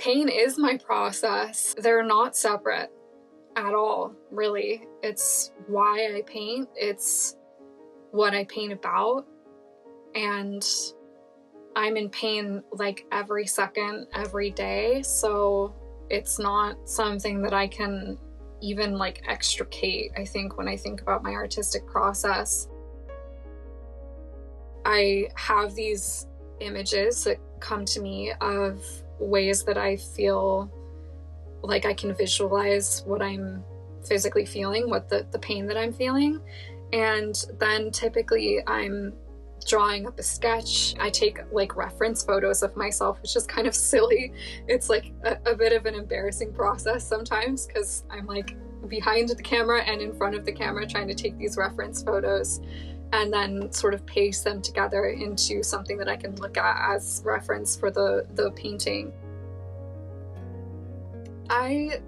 Pain is my process. They're not separate at all, really. It's why I paint. It's what I paint about. And I'm in pain like every second, every day. So it's not something that I can even like extricate, I think, when I think about my artistic process. I have these images that come to me of ways that I feel like I can visualize what I'm physically feeling, what the pain that I'm feeling. And then typically I'm drawing up a sketch. I take like reference photos of myself, which is kind of silly. It's like a bit of an embarrassing process sometimes because I'm like behind the camera and in front of the camera trying to take these reference photos and then sort of paste them together into something that I can look at as reference for the painting. I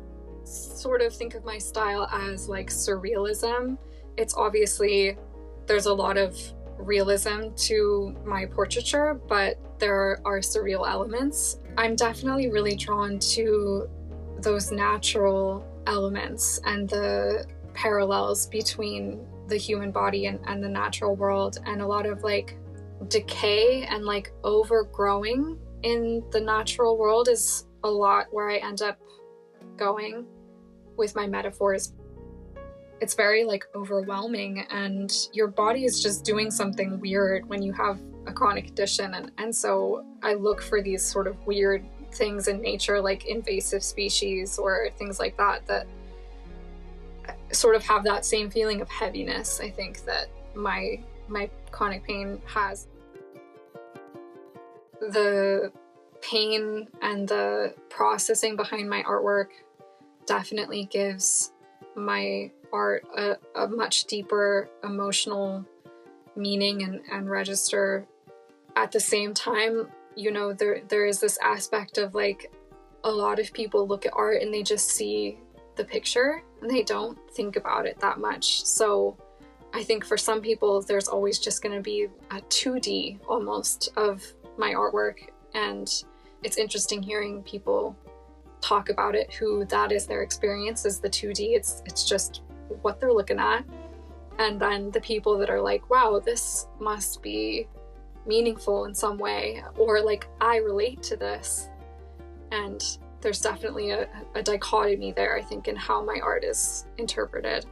sort of think of my style as like surrealism. It's obviously, there's a lot of realism to my portraiture, but there are surreal elements. I'm definitely really drawn to those natural elements and the parallels between the human body and the natural world, and a lot of like decay and like overgrowing in the natural world is a lot where I end up going with my metaphors. It's very like overwhelming, and your body is just doing something weird when you have a chronic condition, and so I look for these sort of weird things in nature, like invasive species or things like that, that sort of have that same feeling of heaviness, I think, that my chronic pain has. The pain and the processing behind my artwork definitely gives my art a much deeper emotional meaning and register. At the same time, you know, there is this aspect of like, a lot of people look at art and they just see the picture and they don't think about it that much. So I think for some people, there's always just going to be a 2D almost of my artwork. And it's interesting hearing people talk about it, who that is their experience, is the 2D. It's just what they're looking at. And then the people that are like, wow, this must be meaningful in some way, or like, I relate to this. And there's definitely a dichotomy there, I think, in how my art is interpreted.